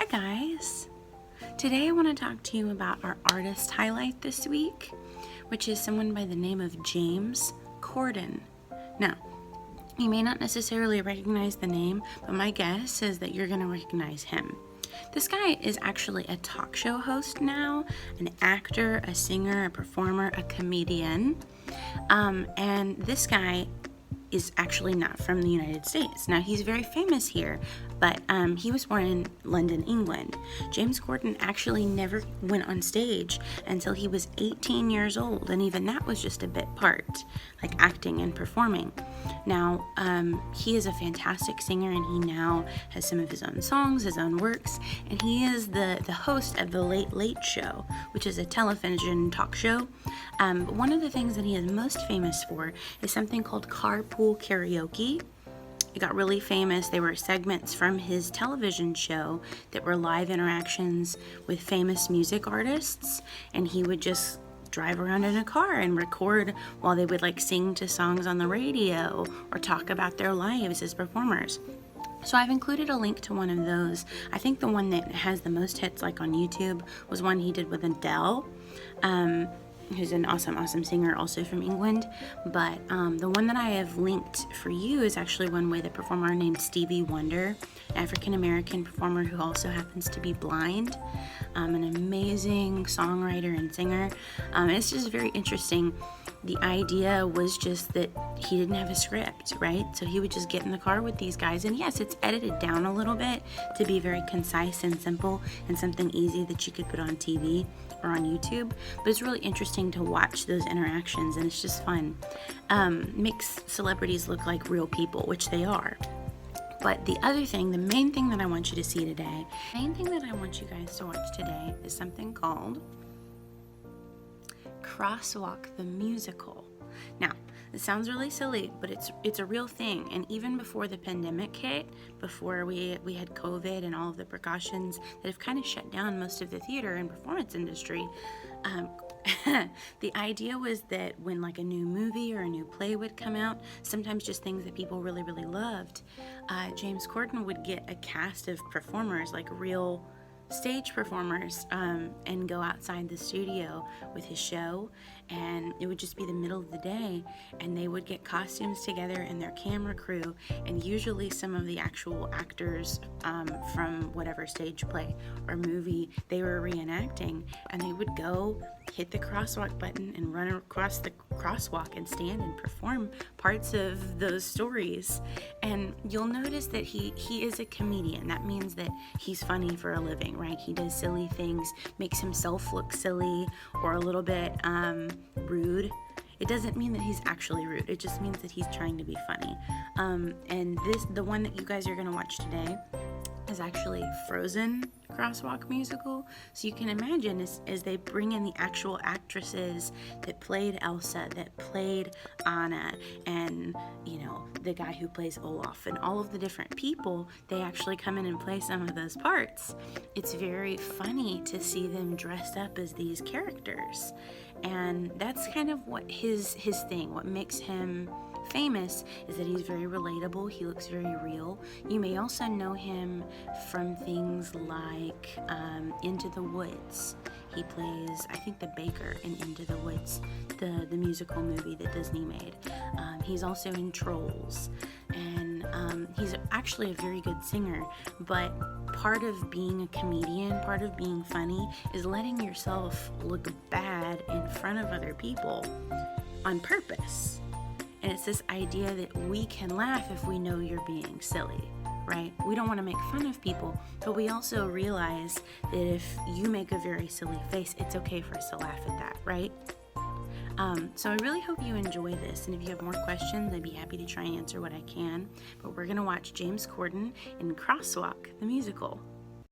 guys! Today I want to talk to you about our artist highlight this week, which is someone by the name of James Corden. Now, you may not necessarily recognize the name, but my guess is that you're going to recognize him. This guy is actually a talk show host now, an actor, a singer, a performer, a comedian, and this guy is actually not from the United States. Now, he's very famous here, but he was born in London, England. James Corden actually never went on stage until he was 18 years old, and even that was just a bit part, like acting and performing. Now, he is a fantastic singer, and he now has some of his own songs, his own works, and he is the host of The Late Late Show, which is a television talk show. But one of the things that he is most famous for is something called carpool karaoke. It got really famous. They were segments from his television show that were live interactions with famous music artists, and he would just drive around in a car and record while they would sing to songs on the radio or talk about their lives as performers. So I've included a link to one of those. I think the one that has the most hits on YouTube was one he did with Adele, who's an awesome singer also from England. But the one that I have linked for you is actually one with a performer named Stevie Wonder, an African-American performer who also happens to be blind, an amazing songwriter and singer. It's just very interesting. The idea was just that he didn't have a script, right? So he would just get in the car with these guys, and yes, it's edited down a little bit to be very concise and simple and something easy that you could put on TV or on YouTube, but it's really interesting to watch those interactions, and it's just fun. Makes celebrities look like real people, which they are. But the main thing that I want you to see today, the main thing that I want you guys to watch today is something called Crosswalk the Musical. Now, it sounds really silly, but it's a real thing. And even before the pandemic hit, before we had COVID and all of the precautions that have kind of shut down most of the theater and performance industry, the idea was that when a new movie or a new play would come out, sometimes just things that people really loved, James Corden would get a cast of performers, real stage performers, and go outside the studio with his show, and it would just be the middle of the day, and they would get costumes together and their camera crew, and usually some of the actual actors from whatever stage play or movie they were reenacting, and they would go hit the crosswalk button and run across the crosswalk and stand and perform parts of those stories. And you'll notice that he is a comedian. That means that he's funny for a living, right? He does silly things, makes himself look silly or a little bit rude. It doesn't mean that he's actually rude. It just means that he's trying to be funny. And the one that you guys are going to watch today is actually Frozen crosswalk musical. So you can imagine as they bring in the actual actresses that played Elsa, that played Anna, and the guy who plays Olaf, and all of the different people, they actually come in and play some of those parts. It's very funny to see them dressed up as these characters, and that's kind of what his thing, what makes him famous, is that he's very relatable. He looks very real. You may also know him from things like Into the Woods. He plays, I think, the baker in Into the Woods, the musical movie that Disney made. He's also in Trolls, and he's actually a very good singer. But part of being a comedian, part of being funny, is letting yourself look bad in front of other people on purpose. And it's this idea that we can laugh if we know you're being silly, right? We don't want to make fun of people, but we also realize that if you make a very silly face, it's okay for us to laugh at that, right? So I really hope you enjoy this, and if you have more questions, I'd be happy to try and answer what I can. But we're going to watch James Corden in Crosswalk the Musical.